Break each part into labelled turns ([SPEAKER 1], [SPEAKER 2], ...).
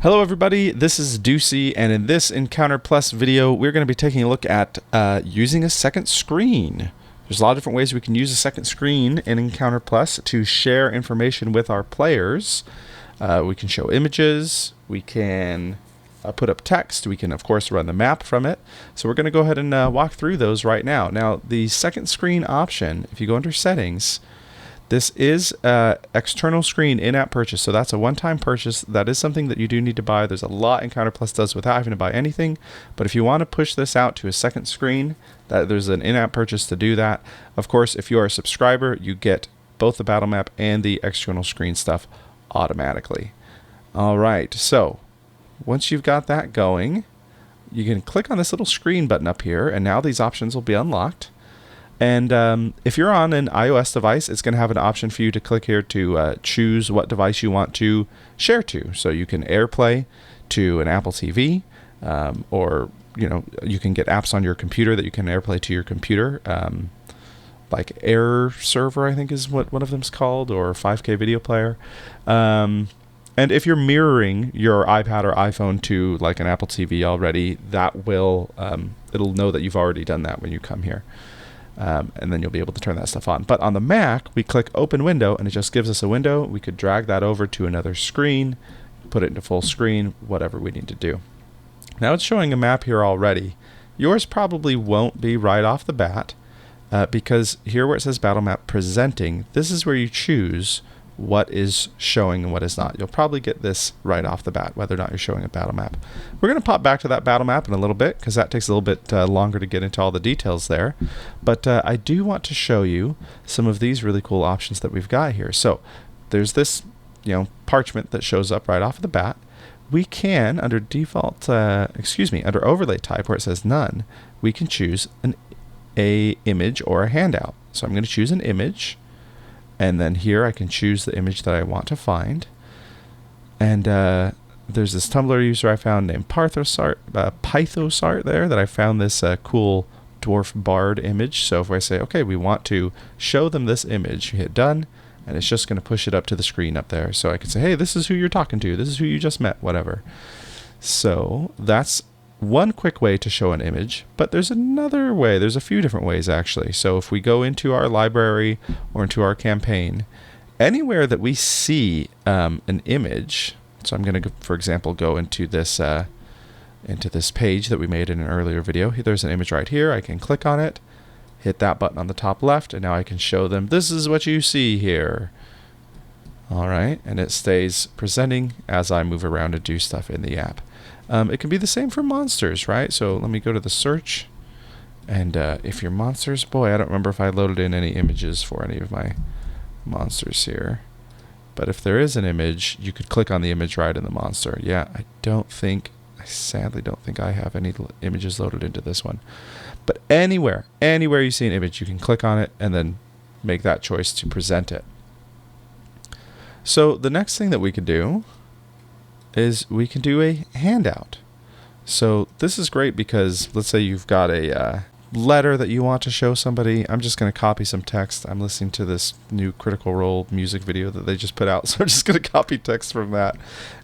[SPEAKER 1] Hello everybody, this is Ducey, and in this EncounterPlus video we're going to be taking a look at using a second screen. There's a lot of different ways we can use a second screen in EncounterPlus to share information with our players. We can show images, we can put up text, we can of course run the map from it. So we're going to go ahead and walk through those right now. Now the second screen option, if you go under settings, this is external screen in-app purchase, so that's a one-time purchase. That is something that you do need to buy. There's a lot EncounterPlus does without having to buy anything, but if you want to push this out to a second screen, there's an in-app purchase to do that. Of course, if you are a subscriber, you get both the battle map and the external screen stuff automatically. All right, so once you've got that going, you can click on this little screen button up here, and now these options will be unlocked. And if you're on an iOS device, it's going to have an option for you to click here to choose what device you want to share to. So you can AirPlay to an Apple TV, or you can get apps on your computer that you can AirPlay to your computer, like Air Server, I think is what one of them's called, or 5K video player. And if you're mirroring your iPad or iPhone to like an Apple TV already, that will it'll know that you've already done that when you come here. And then you'll be able to turn that stuff on. But on the Mac, we click Open Window, and it just gives us a window. We could drag that over to another screen, put it into full screen, whatever we need to do. Now it's showing a map here already. Yours probably won't be right off the bat, because here where it says Battle Map Presenting, this is where you choose what is showing and what is not. You'll probably get this right off the bat, whether or not you're showing a battle map. We're going to pop back to that battle map in a little bit, because that takes a little bit longer to get into all the details there. But I do want to show you some of these really cool options that we've got here. So there's this parchment that shows up right off the bat. We can, under default, under overlay type where it says none, we can choose an image or a handout. So I'm going to choose an image. And then here I can choose the image that I want to find. And there's this Tumblr user I found named Pythosart there that I found this cool dwarf bard image. So if I say, okay, we want to show them this image, you hit done, and it's just going to push it up to the screen up there. So I can say, hey, this is who you're talking to. This is who you just met, whatever. So that's one quick way to show an image, but there's another way. There's a few different ways actually. So if we go into our library or into our campaign, anywhere that we see an image, so I'm going to, for example, go into this page that we made in an earlier video. There's an image right here. I can click on it, hit that button on the top left, and now I can show them, this is what you see here. All right, and it stays presenting as I move around and do stuff in the app. It can be the same for monsters, right? So let me go to the search, and if your monsters, boy, I don't remember if I loaded in any images for any of my monsters here. But if there is an image, you could click on the image right in the monster. Yeah, I sadly don't think I have any images loaded into this one. But anywhere you see an image, you can click on it and then make that choice to present it. So the next thing that we could do is we can do a handout. So this is great because let's say you've got a letter that you want to show somebody. I'm just going to copy some text. I'm listening to this new Critical Role music video that they just put out, so I'm just going to copy text from that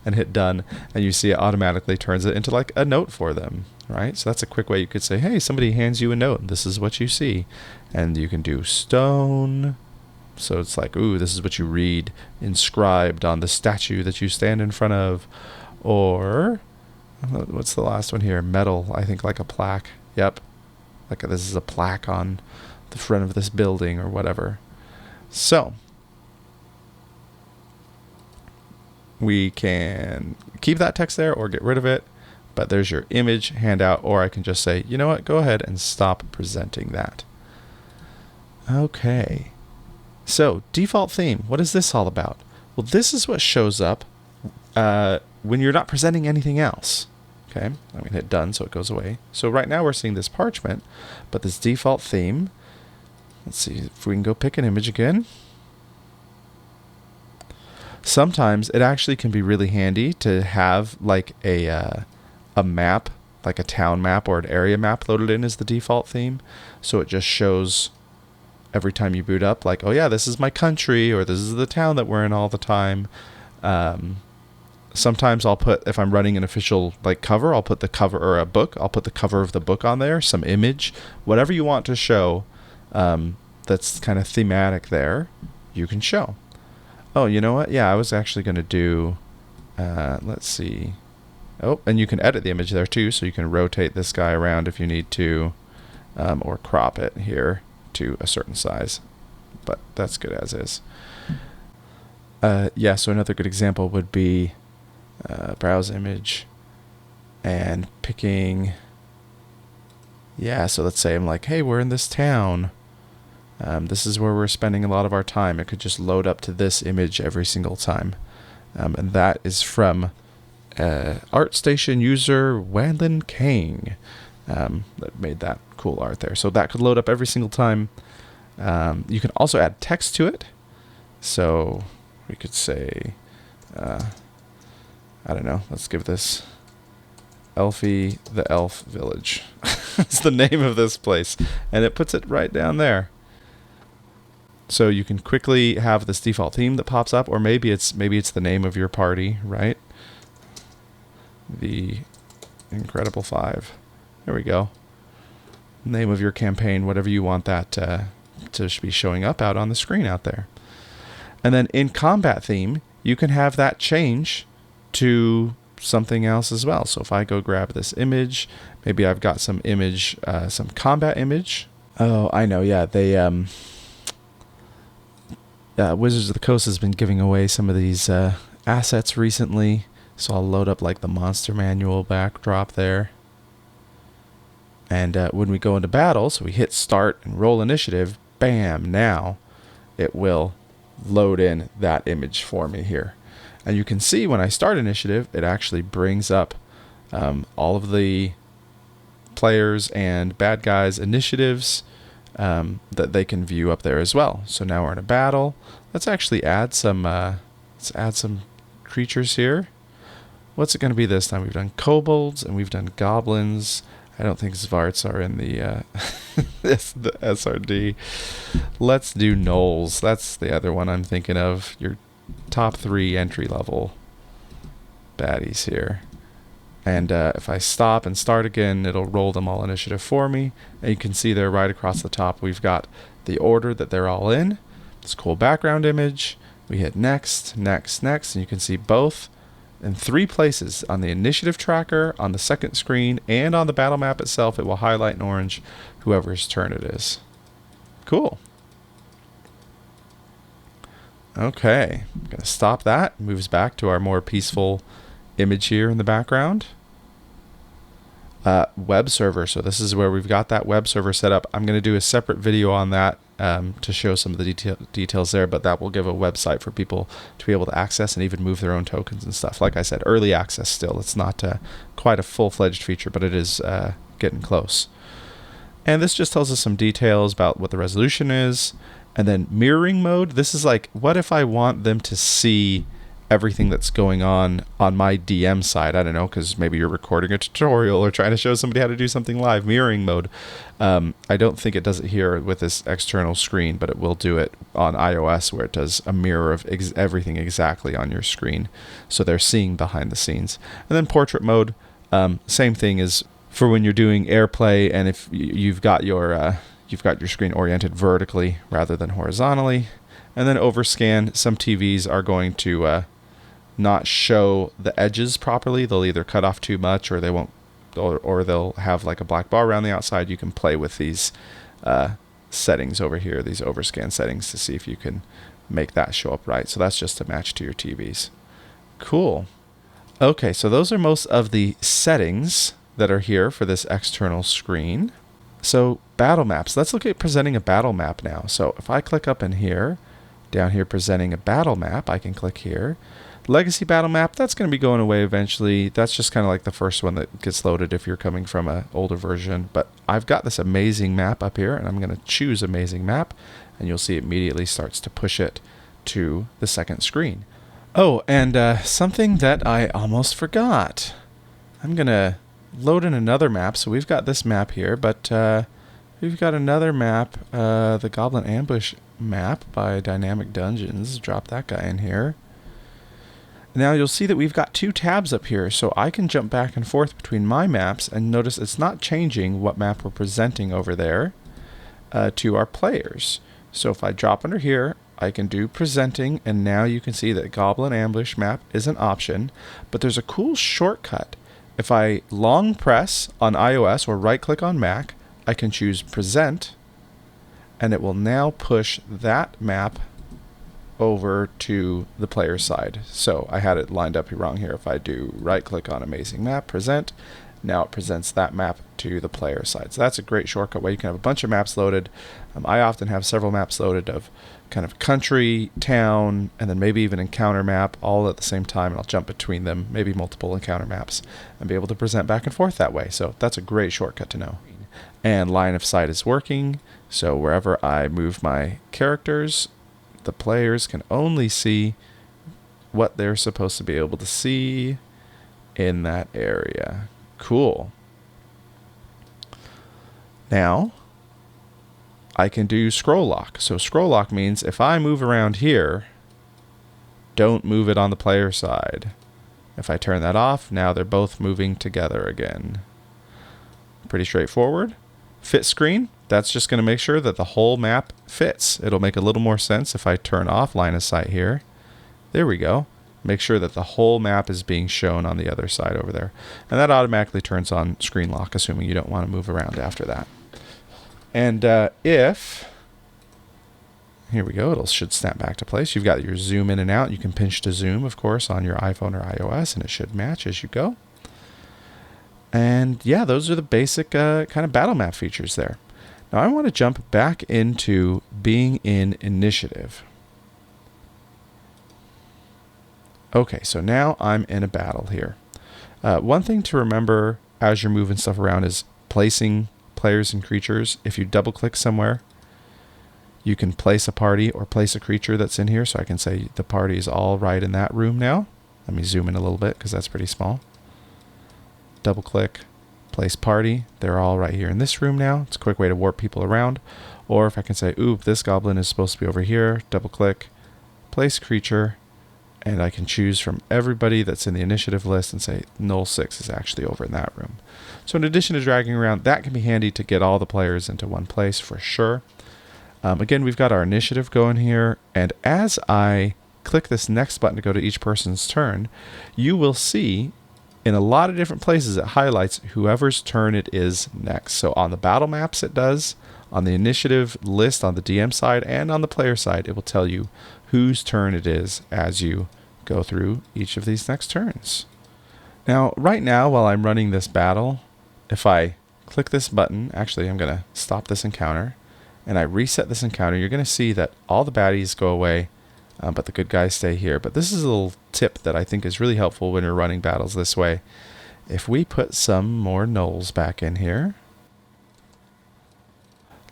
[SPEAKER 1] and hit done, and you see it automatically turns it into like a note for them, right? So that's a quick way you could say, hey, somebody hands you a note and this is what you see. And you can do stone. So it's like, ooh, this is what you read inscribed on the statue that you stand in front of. Or, what's the last one here? Metal, I think, like a plaque. Yep. Like this is a plaque on the front of this building or whatever. So, we can keep that text there or get rid of it. But there's your image handout, or I can just say, you know what, go ahead and stop presenting that. Okay. So, default theme, what is this all about? Well, this is what shows up when you're not presenting anything else. Okay, I'm going to hit done so it goes away. So right now we're seeing this parchment, but this default theme, let's see if we can go pick an image again. Sometimes it actually can be really handy to have like a map, like a town map or an area map loaded in as the default theme. So it just shows every time you boot up, like, oh yeah, this is my country, or this is the town that we're in all the time. Sometimes I'll put, if I'm running an official like cover, I'll put the cover, or a book, I'll put the cover of the book on there, some image, whatever you want to show that's kind of thematic there, you can show. Oh, you know what? Yeah, I was actually going to do, let's see. Oh, and you can edit the image there too, so you can rotate this guy around if you need to, or crop it here to a certain size. But that's good as is. Yeah, so another good example would be browse image and picking, yeah, so let's say I'm like, hey, we're in this town. This is where we're spending a lot of our time. It could just load up to this image every single time. And that is from ArtStation user Wanlin Kang that made that cool art there. So that could load up every single time. You can also add text to it. So we could say, I don't know, let's give this Elfie the Elf Village. It's the name of this place. And it puts it right down there. So you can quickly have this default theme that pops up, or maybe it's the name of your party, right? The Incredible Five. There we go. Name of your campaign, whatever you want that to be showing up out on the screen out there. And then in combat theme, you can have that change to something else as well. So if I go grab this image, maybe I've got some image, some combat image. Oh, I know. Yeah, they Wizards of the Coast has been giving away some of these assets recently. So I'll load up like the monster manual backdrop there. And when we go into battle, so we hit start and roll initiative, bam, now it will load in that image for me here. And you can see when I start initiative, it actually brings up all of the players and bad guys' initiatives that they can view up there as well. So now we're in a battle. Let's actually add some creatures here. What's it going to be this time? We've done kobolds and we've done goblins. I don't think Zvarts are in the the SRD. Let's do gnolls. That's the other one I'm thinking of. Your top 3 entry level baddies here. And if I stop and start again, it'll roll them all initiative for me. And you can see there right across the top, we've got the order that they're all in. This cool background image. We hit next, next, next, and you can see both in 3 places on the initiative tracker, on the second screen, and on the battle map itself. It will highlight in orange whoever's turn it is. Cool. Okay, I'm going to stop that. Moves back to our more peaceful image here in the background. Web server. So this is where we've got that web server set up. I'm going to do a separate video on that to show some of the details there, but that will give a website for people to be able to access and even move their own tokens and stuff. Like I said, early access still. It's not quite a full-fledged feature, but it is getting close. And this just tells us some details about what the resolution is. And then mirroring mode. This is like, what if I want them to see everything that's going on my DM side? I don't know, because maybe you're recording a tutorial or trying to show somebody how to do something live. Mirroring mode. I don't think it does it here with this external screen, but it will do it on iOS, where it does a mirror of everything exactly on your screen, so they're seeing behind the scenes. And then portrait mode, same thing as for when you're doing AirPlay, and if you've got your screen oriented vertically rather than horizontally. And then overscan. Some TVs are going to not show the edges properly. They'll either cut off too much, or they won't, or they'll have like a black bar around the outside. You can play with these settings over here, these overscan settings, to see if you can make that show up right. So that's just to match to your TVs. Cool. Okay, so those are most of the settings that are here for this external screen. So battle maps. Let's look at presenting a battle map now. So if I click up in here, down here presenting a battle map, I can click here. Legacy battle map, that's going to be going away eventually. That's just kind of like the first one that gets loaded if you're coming from an older version. But I've got this amazing map up here, and I'm going to choose amazing map, and you'll see it immediately starts to push it to the second screen. Oh, and something that I almost forgot. I'm going to load in another map. So we've got this map here, but we've got another map, the Goblin Ambush map by Dynamic Dungeons. Drop that guy in here. Now you'll see that we've got two tabs up here, so I can jump back and forth between my maps, and notice it's not changing what map we're presenting over there to our players. So if I drop under here, I can do presenting, and now you can see that Goblin Ambush map is an option, but there's a cool shortcut. If I long press on iOS or right click on Mac, I can choose present, and it will now push that map over to the player side. So I had it lined up wrong here. If I do right click on amazing map, present, now it presents that map to the player side. So that's a great shortcut way you can have a bunch of maps loaded. I often have several maps loaded of kind of country, town, and then maybe even encounter map all at the same time, and I'll jump between them, maybe multiple encounter maps, and be able to present back and forth that way. So that's a great shortcut to know. And line of sight is working, so wherever I move my characters, the players can only see what they're supposed to be able to see in that area. Cool. Now, I can do scroll lock. So scroll lock means if I move around here, don't move it on the player side. If I turn that off, now they're both moving together again. Pretty straightforward. Fit screen, that's just going to make sure that the whole map fits. It'll make a little more sense if I turn off line of sight here. There we go. Make sure that the whole map is being shown on the other side over there. And that automatically turns on screen lock, assuming you don't want to move around after that. And if, here we go, it should snap back to place. You've got your zoom in and out. You can pinch to zoom, of course, on your iPhone or iOS, and it should match as you go. And yeah, those are the basic kind of battle map features there. Now I want to jump back into being in initiative. Okay, so now I'm in a battle here. One thing to remember as you're moving stuff around is placing players and creatures. If you double click somewhere, you can place a party or place a creature that's in here. So I can say the party is all right in that room now. Let me zoom in a little bit because that's pretty small. Double click, place party. They're all right here in this room now. It's a quick way to warp people around. Or if I can say, ooh, this goblin is supposed to be over here, double click, place creature, and I can choose from everybody that's in the initiative list and say null 6 is actually over in that room. So in addition to dragging around, that can be handy to get all the players into one place for sure. Again, we've got our initiative going here, and as I click this next button to go to each person's turn, you will see in a lot of different places it highlights whoever's turn it is next. So on the battle maps it does, on the initiative list on the DM side, and on the player side, it will tell you whose turn it is as you go through each of these next turns. Now, right now, while I'm running this battle, if I click this button, actually I'm going to stop this encounter, and I reset this encounter, you're going to see that all the baddies go away, but the good guys stay here. But this is a little tip that I think is really helpful when you're running battles this way. If we put some more gnolls back in here,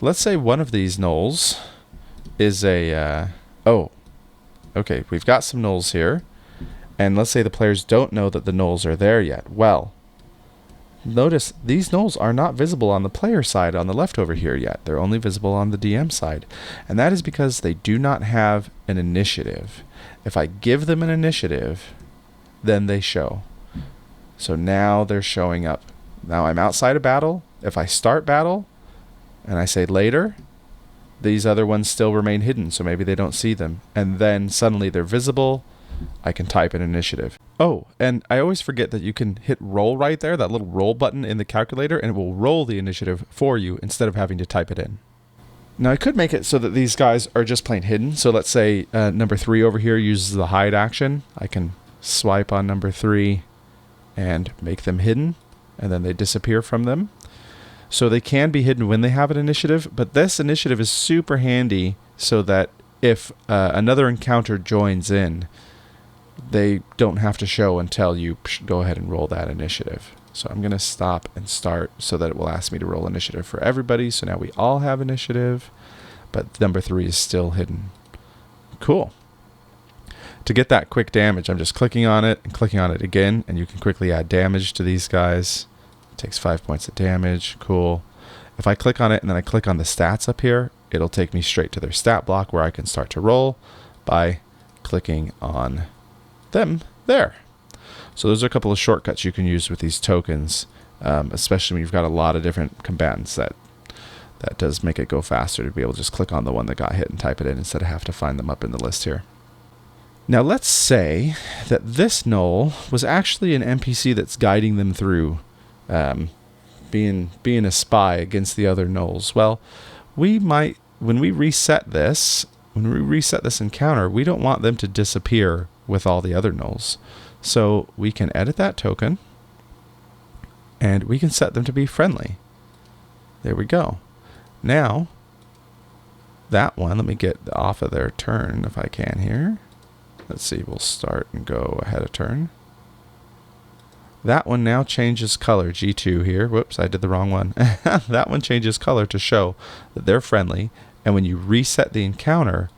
[SPEAKER 1] let's say one of these gnolls is a, okay, we've got some gnolls here, and let's say the players don't know that the gnolls are there yet. Well, notice these gnolls are not visible on the player side on the left over here yet. They're only visible on the DM side, and that is because they do not have an initiative. If I give them an initiative, then they show. So now they're showing up. Now I'm outside of battle. If I start battle and I say later, these other ones still remain hidden, so maybe they don't see them. And then suddenly they're visible. I can type an initiative. Oh, and I always forget that you can hit roll right there, that little roll button in the calculator, and it will roll the initiative for you instead of having to type it in. Now I could make it so that these guys are just plain hidden. So let's say number 3 over here uses the hide action. I can swipe on number 3 and make them hidden, and then they disappear from them. So they can be hidden when they have an initiative, but this initiative is super handy so that if another encounter joins in, they don't have to show until you go ahead and roll that initiative. So I'm going to stop and start so that it will ask me to roll initiative for everybody. So now we all have initiative, but number 3 is still hidden. Cool. To get that quick damage, I'm just clicking on it and clicking on it again, and you can quickly add damage to these guys. It takes 5 points of damage. Cool. If I click on it and then I click on the stats up here, it'll take me straight to their stat block where I can start to roll by clicking on them There. So those are a couple of shortcuts you can use with these tokens, especially when you've got a lot of different combatants. That does make it go faster to be able to just click on the one that got hit and type it in instead of have to find them up in the list here. Now let's say that this null was actually an NPC that's guiding them through, being a spy against the other nulls. Well, we might, when we reset this encounter, we don't want them to disappear with all the other nulls. So we can edit that token and we can set them to be friendly. There we go. Now, that one, let me get off of their turn if I can here. Let's see, we'll start and go ahead of turn. That one now changes color, G2 here. Whoops, I did the wrong one. That one changes color to show that they're friendly. And when you reset the encounter,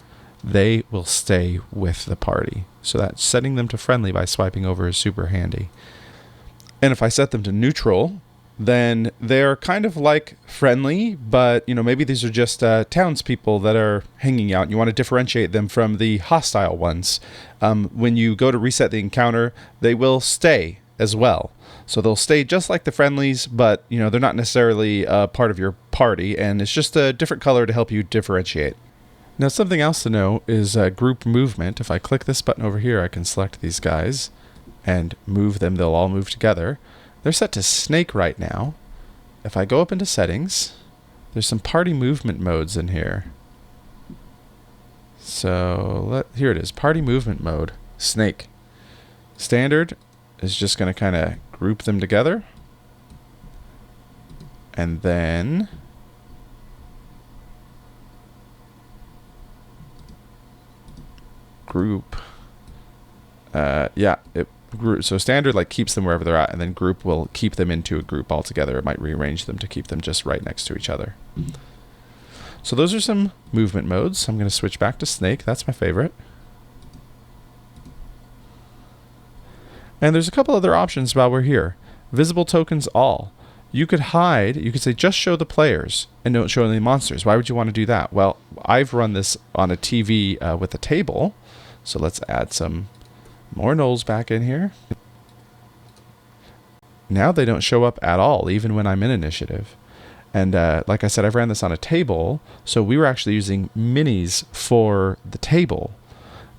[SPEAKER 1] they will stay with the party. So that setting them to friendly by swiping over is super handy. And if I set them to neutral, then they're kind of like friendly, but maybe these are just townspeople that are hanging out and you want to differentiate them from the hostile ones. When you go to reset the encounter, they will stay as well. So they'll stay just like the friendlies, but they're not necessarily part of your party, and it's just a different color to help you differentiate. Now something else to know is group movement. If I click this button over here, I can select these guys and move them. They'll all move together. They're set to snake right now. If I go up into settings, there's some party movement modes in here. So here it is, party movement mode, snake. Standard is just going to kind of group them together. And then group. So standard keeps them wherever they're at, and then group will keep them into a group altogether. It might rearrange them to keep them just right next to each other. So those are some movement modes. I'm going to switch back to snake. That's my favorite. And there's a couple other options while we're here. Visible tokens all. You could hide, you could say just show the players and don't show any monsters. Why would you want to do that? Well, I've run this on a TV with a table. So let's add some more nulls back in here. Now they don't show up at all, even when I'm in initiative. And like I said, I've ran this on a table, so we were actually using minis for the table.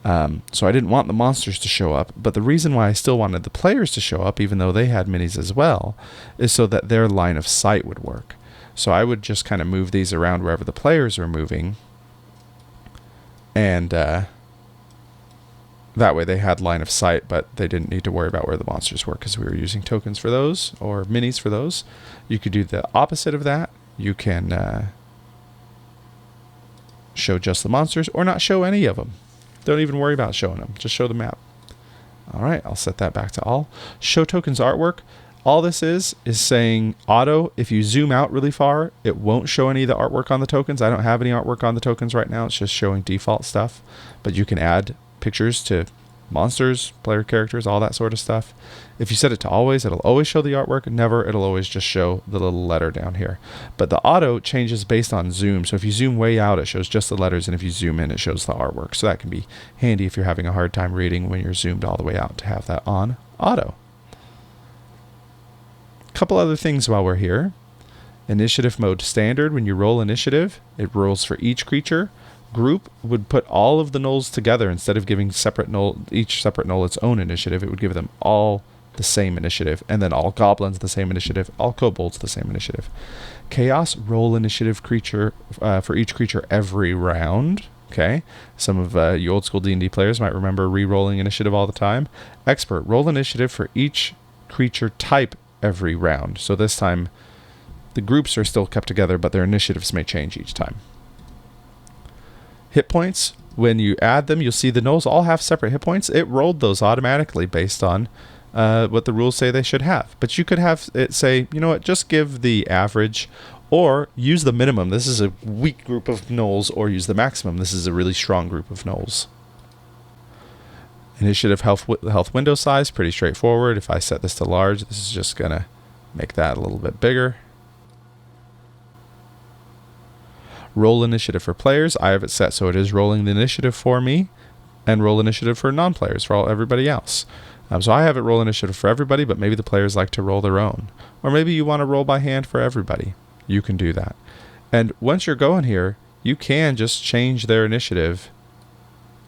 [SPEAKER 1] So I didn't want the monsters to show up, but the reason why I still wanted the players to show up, even though they had minis as well, is so that their line of sight would work. So I would just kind of move these around wherever the players are moving, and that way they had line of sight, but they didn't need to worry about where the monsters were because we were using tokens for those, or minis for those. You could do the opposite of that. You can show just the monsters or not show any of them. Don't even worry about showing them. Just show the map. All right, I'll set that back to all. Show tokens artwork. All this is saying auto. If you zoom out really far, it won't show any of the artwork on the tokens. I don't have any artwork on the tokens right now. It's just showing default stuff. But you can add pictures to monsters, player characters, all that sort of stuff. If you set it to always, it'll always show the artwork. Never, it'll always just show the little letter down here. But the auto changes based on zoom. So if you zoom way out, it shows just the letters, and if you zoom in, it shows the artwork. So that can be handy if you're having a hard time reading when you're zoomed all the way out to have that on auto. Couple other things while we're here. Initiative mode standard. When you roll initiative, it rolls for each creature. Group would put all of the nulls together instead of giving each separate null its own initiative. It would give them all the same initiative, and then all goblins the same initiative, all kobolds the same initiative. Chaos, roll initiative creature for each creature every round. Okay, some of you old school D&D players might remember re-rolling initiative all the time. Expert, roll initiative for each creature type every round. So this time the groups are still kept together, but their initiatives may change each time. Hit points, when you add them, you'll see the nulls all have separate hit points. It rolled those automatically based on what the rules say they should have. But you could have it say, you know what, just give the average, or use the minimum. This is a weak group of nulls, or use the maximum. This is a really strong group of nulls. Initiative health window size, pretty straightforward. If I set this to large, this is just going to make that a little bit bigger. Roll initiative for players. I have it set so it is rolling the initiative for me. and roll initiative for non-players, for everybody else. So I have it roll initiative for everybody, but maybe the players like to roll their own. Or maybe you want to roll by hand for everybody. You can do that. And once you're going here, you can just change their initiative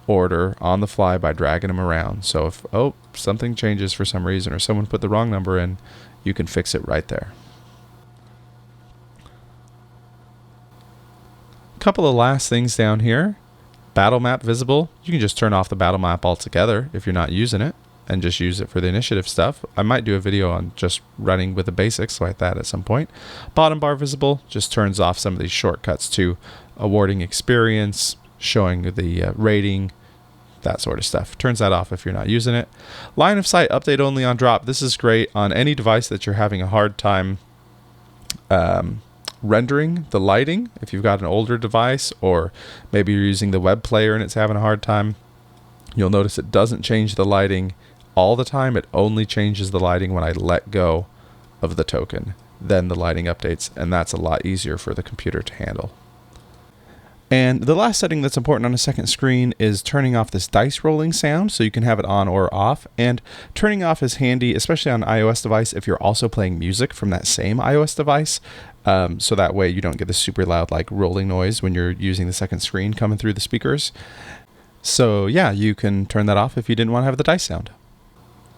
[SPEAKER 1] order on the fly by dragging them around. So if, something changes for some reason or someone put the wrong number in, you can fix it right there. A couple of last things down here. Battle map visible. You can just turn off the battle map altogether if you're not using it and just use it for the initiative stuff. I might do a video on just running with the basics like that at some point. Bottom bar visible just turns off some of these shortcuts to awarding experience, showing the rating, that sort of stuff. Turns that off if you're not using it. Line of sight update only on drop. This is great on any device that you're having a hard time rendering the lighting. If you've got an older device, or maybe you're using the web player and it's having a hard time, you'll notice it doesn't change the lighting all the time. It only changes the lighting when I let go of the token. Then the lighting updates, and that's a lot easier for the computer to handle. And the last setting that's important on a second screen is turning off this dice rolling sound, so you can have it on or off. And turning off is handy, especially on an iOS device, if you're also playing music from that same iOS device. So that way you don't get the super loud like rolling noise when you're using the second screen coming through the speakers. So yeah, you can turn that off if you didn't want to have the dice sound.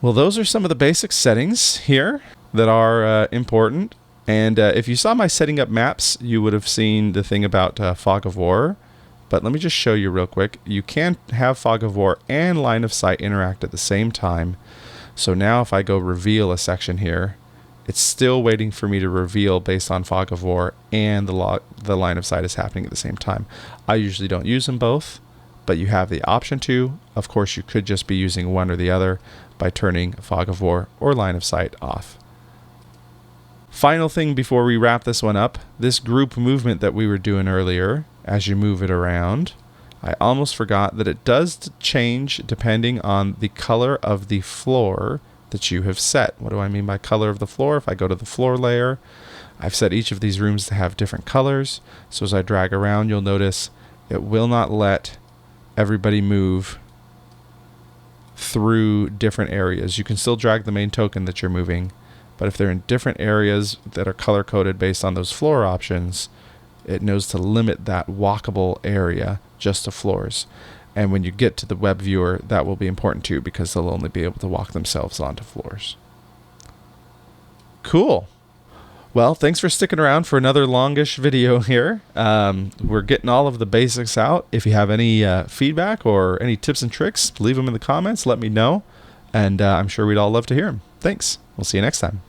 [SPEAKER 1] Well, those are some of the basic settings here that are important. And if you saw my setting up maps, you would have seen the thing about Fog of War. But let me just show you real quick. You can have Fog of War and Line of Sight interact at the same time. So now if I go reveal a section here, it's still waiting for me to reveal based on Fog of War, and the Line of Sight is happening at the same time. I usually don't use them both, but you have the option to. Of course, you could just be using one or the other by turning Fog of War or Line of Sight off. Final thing before we wrap this one up, this group movement that we were doing earlier, as you move it around, I almost forgot that it does change depending on the color of the floor that you have set. What do I mean by color of the floor? If I go to the floor layer, I've set each of these rooms to have different colors. So as I drag around, you'll notice it will not let everybody move through different areas. You can still drag the main token that you're moving, but if they're in different areas that are color coded based on those floor options, it knows to limit that walkable area just to floors. And when you get to the web viewer, that will be important too, because they'll only be able to walk themselves onto floors. Cool. Well, thanks for sticking around for another longish video here. We're getting all of the basics out. If you have any feedback or any tips and tricks, leave them in the comments. Let me know. And I'm sure we'd all love to hear them. Thanks. We'll see you next time.